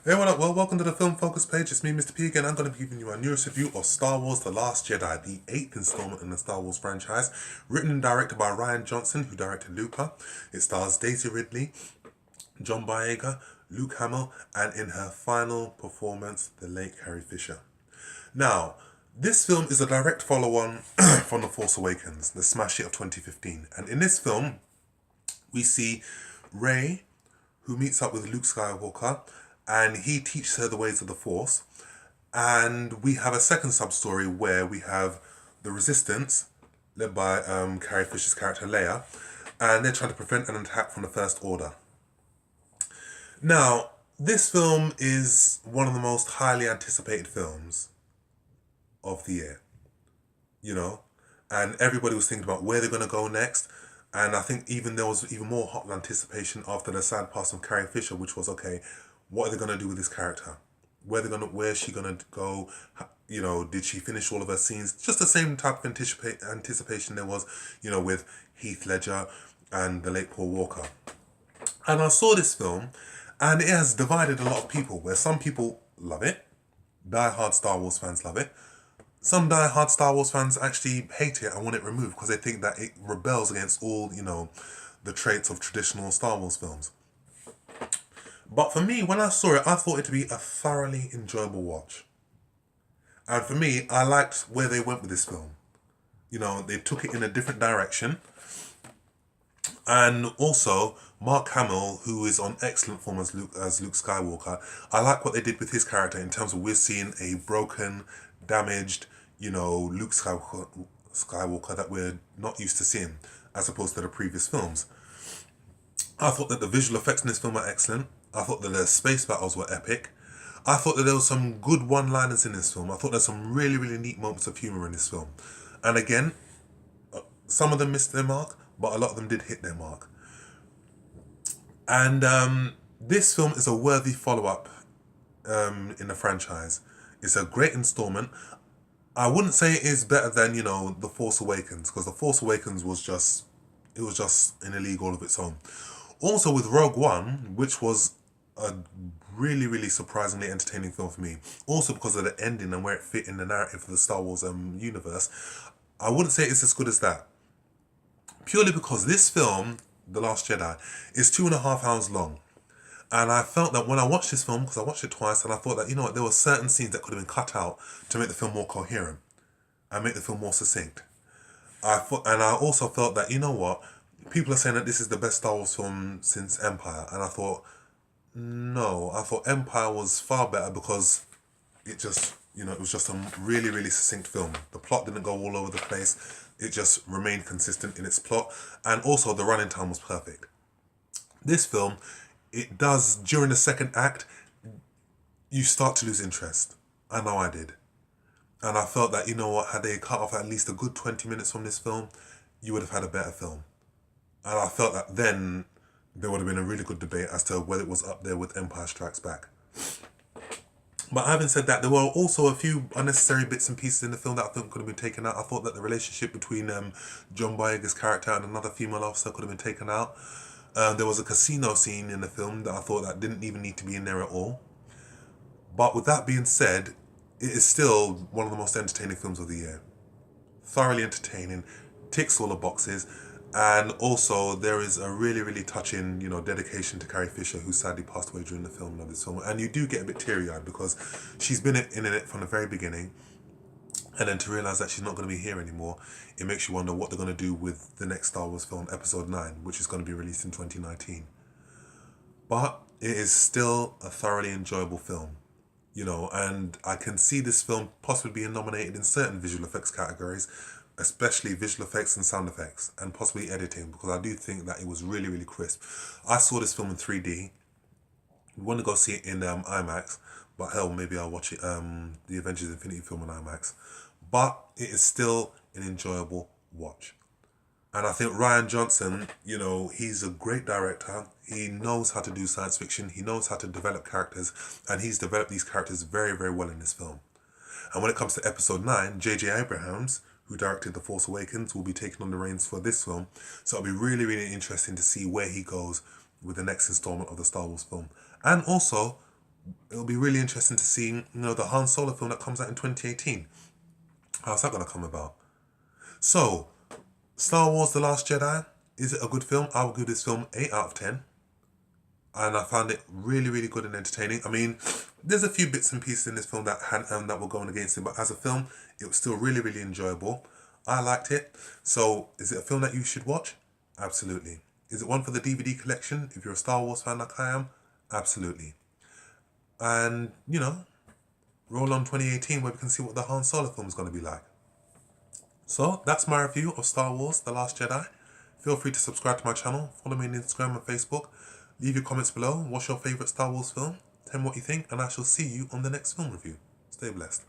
Hey, what up? Well, welcome to the Film Focus page. It's me, Mr. P, again. I'm going to be giving you a newest review of Star Wars The Last Jedi, the 8th installment in the Star Wars franchise, written and directed by Rian Johnson, who directed Luca. It stars Daisey Ridley, John Boyega, Luke Hamill, and in her final performance, the late Carrie Fisher. Now, this film is a direct follow-on from The Force Awakens, the smash hit of 2015. And in this film, we see Rey, who meets up with Luke Skywalker, and he teaches her the ways of the Force. And we have a second sub-story where we have the Resistance, led by Carrie Fisher's character Leia, and they're trying to prevent an attack from the First Order. Now, this film is one of the most highly anticipated films of the year, and everybody was thinking about where they're going to go next. And I think even there was even more hot anticipation after the sad pass of Carrie Fisher, which was, okay, what are they going to do with this character? Where's she going to go? Did she finish all of her scenes? Just the same type of anticipation there was, with Heath Ledger and the late Paul Walker. And I saw this film, and it has divided a lot of people, where some people love it. Die-hard Star Wars fans love it. Some die-hard Star Wars fans actually hate it and want it removed because they think that it rebels against all, the traits of traditional Star Wars films. But for me, when I saw it, I thought it to be a thoroughly enjoyable watch. And for me, I liked where they went with this film. They took it in a different direction. And also, Mark Hamill, who is on excellent form as Luke Skywalker, I like what they did with his character in terms of we're seeing a broken, damaged, Luke Skywalker that we're not used to seeing, as opposed to the previous films. I thought that the visual effects in this film are excellent. I thought that the space battles were epic. I thought that there was some good one-liners in this film. I thought there's some really, really neat moments of humour in this film. And again, some of them missed their mark, but a lot of them did hit their mark. And this film is a worthy follow-up in the franchise. It's a great installment. I wouldn't say it is better than, The Force Awakens, because The Force Awakens was just in a league all of its own. Also with Rogue One, which was a really, really surprisingly entertaining film for me. Also because of the ending and where it fit in the narrative of the Star Wars universe. I wouldn't say it's as good as that. Purely because this film, The Last Jedi, is 2.5 hours long. And I felt that when I watched this film, because I watched it twice, and I thought that, there were certain scenes that could have been cut out to make the film more coherent and make the film more succinct. And I also felt that, people are saying that this is the best Star Wars film since Empire. And I thought, no, I thought Empire was far better because it just, it was just a really, really succinct film. The plot didn't go all over the place. It just remained consistent in its plot. And also the running time was perfect. This film, it does, during the second act, you start to lose interest. I know I did. And I felt that, had they cut off at least a good 20 minutes from this film, you would have had a better film. And I felt that then there would have been a really good debate as to whether it was up there with Empire Strikes Back. But having said that, there were also a few unnecessary bits and pieces in the film that I think could have been taken out. I thought that the relationship between John Boyega's character and another female officer could have been taken out. There was a casino scene in the film that I thought that didn't even need to be in there at all. But with that being said, it is still one of the most entertaining films of the year. Thoroughly entertaining, ticks all the boxes. And also, there is a really, really touching, dedication to Carrie Fisher, who sadly passed away during the filming of this film. And you do get a bit teary-eyed because she's been in it from the very beginning. And then to realise that she's not going to be here anymore, it makes you wonder what they're going to do with the next Star Wars film, Episode 9, which is going to be released in 2019. But it is still a thoroughly enjoyable film. And I can see this film possibly being nominated in certain visual effects categories, especially visual effects and sound effects, and possibly editing, because I do think that it was really, really crisp. I saw this film in 3D. We want to go see it in IMAX, but hell, maybe I'll watch it, the Avengers Infinity film in IMAX. But it is still an enjoyable watch. And I think Rian Johnson, he's a great director. He knows how to do science fiction. He knows how to develop characters, and he's developed these characters very, very well in this film. And when it comes to Episode 9, J.J. Abrams, who directed The Force Awakens, will be taking on the reins for this film. So it'll be really, really interesting to see where he goes with the next installment of the Star Wars film. And also, it'll be really interesting to see, the Han Solo film that comes out in 2018. How's that going to come about? So, Star Wars The Last Jedi, is it a good film? I will give this film 8 out of 10. And I found it really, really good and entertaining. I mean, there's a few bits and pieces in this film that were going against it, but as a film, it was still really, really enjoyable. I liked it. So, is it a film that you should watch? Absolutely. Is it one for the DVD collection? If you're a Star Wars fan like I am? Absolutely. And, roll on 2018 where we can see what the Han Solo film is going to be like. So, that's my review of Star Wars The Last Jedi. Feel free to subscribe to my channel, follow me on Instagram and Facebook. Leave your comments below. What's your favourite Star Wars film? Tell me what you think, and I shall see you on the next film review. Stay blessed.